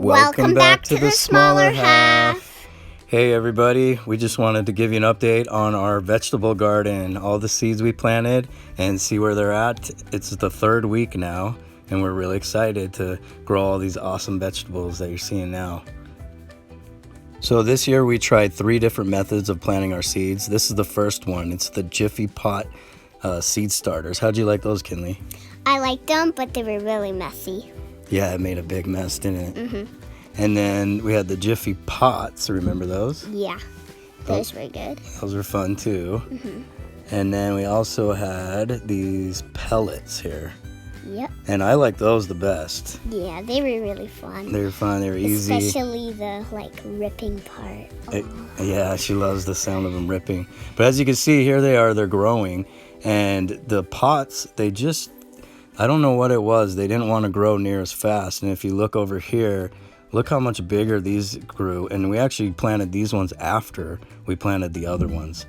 Welcome back to the smaller half. Hey everybody, we just wanted to give you an update on our vegetable garden, all the seeds we planted and see where they're at. It's the third week now and we're really excited to grow all these awesome vegetables that you're seeing now. So this year we tried 3 different methods of planting our seeds. This is the first one. It's the Jiffy Pot seed starters. How'd you like those, Kinley? I liked them, but they were really messy. Yeah, it made a big mess, didn't it? Mm-hmm. And then we had the Jiffy Pots. Remember those? Yeah, those were good. Those were fun too. Mm-hmm. And then we also had these pellets here. Yep. And I like those the best. Yeah, they were really fun. They were fun. They were easy. Especially the ripping part. Yeah, she loves the sound of them ripping. But as you can see, here they are. They're growing. And the pots, I don't know what it was. They didn't want to grow near as fast. And if you look over here, look how much bigger these grew. And we actually planted these ones after we planted the other ones.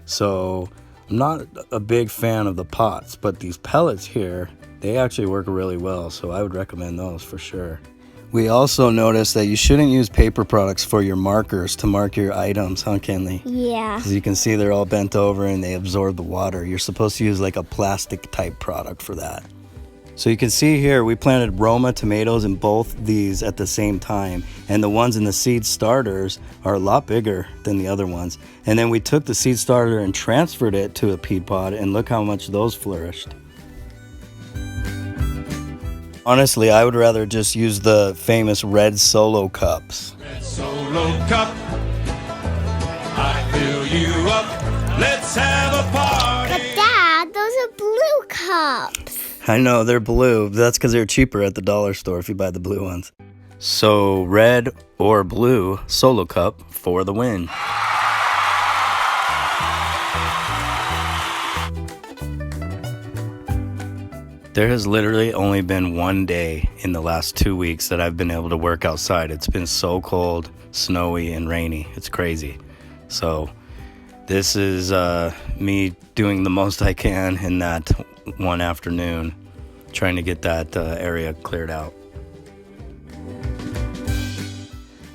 So I'm not a big fan of the pots, but these pellets here, they actually work really well. So I would recommend those for sure. We also noticed that you shouldn't use paper products for your markers to mark your items, huh, Kenley? Yeah. As you can see, they're all bent over and they absorb the water. You're supposed to use like a plastic type product for that. So you can see here, we planted Roma tomatoes in both these at the same time. And the ones in the seed starters are a lot bigger than the other ones. And then we took the seed starter and transferred it to a peat pod, and look how much those flourished. Honestly, I would rather just use the famous red Solo cups. Red Solo cup, I fill you up. Let's have a party. But Dad, those are blue cups. I know, they're blue. That's because they're cheaper at the dollar store if you buy the blue ones. So red or blue Solo cup for the win. There has literally only been one day in the last 2 weeks that I've been able to work outside. It's been so cold, snowy, and rainy. It's crazy. So this is me doing the most I can in that one afternoon, trying to get that area cleared out.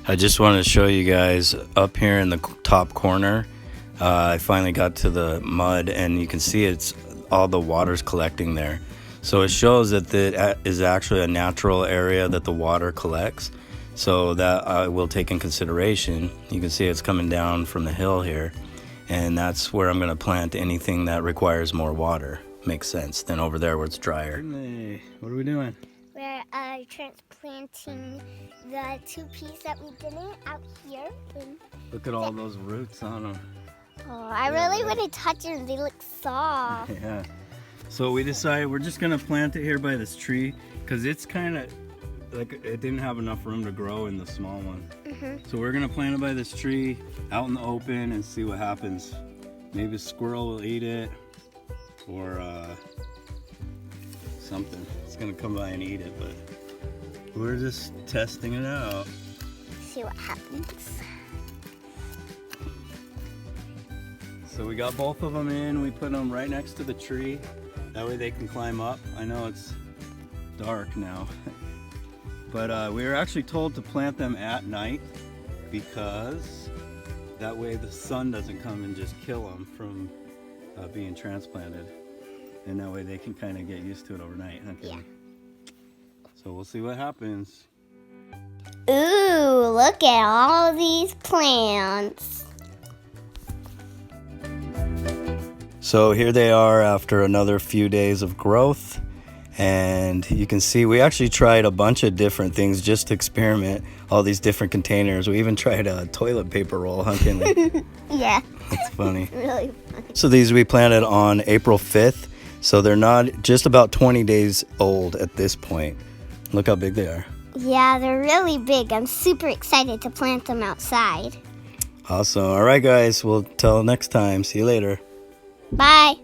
I just wanted to show you guys up here in the top corner. I finally got to the mud, and you can see it's all the water's collecting there. So it shows that it is actually a natural area that the water collects. So that I will take in consideration. You can see it's coming down from the hill here. And that's where I'm going to plant anything that requires more water. Makes sense than over there where it's drier. Hey, what are we doing? We're transplanting the 2 peas that we didn't out here. Look at all those roots on them. Oh, I really want to touch them. They look soft. Yeah. So we decided we're just going to plant it here by this tree because it's kind of like it didn't have enough room to grow in the small one. Mm-hmm. So we're going to plant it by this tree out in the open and see what happens. Maybe a squirrel will eat it or something. It's going to come by and eat it, but we're just testing it out. See what happens. So we got both of them in. We put them right next to the tree. That way they can climb up. I know it's dark now. But we were actually told to plant them at night because that way the sun doesn't come and just kill them from being transplanted. And that way they can kind of get used to it overnight. Okay. Yeah. So we'll see what happens. Ooh, look at all these plants. So here they are after another few days of growth. And you can see we actually tried a bunch of different things just to experiment all these different containers. We even tried a toilet paper roll, huh, Kinley? Yeah. That's funny. Really funny. So these we planted on April 5th. So they're not just about 20 days old at this point. Look how big they are. Yeah, they're really big. I'm super excited to plant them outside. Awesome. All right, guys. We'll till next time. See you later. Bye.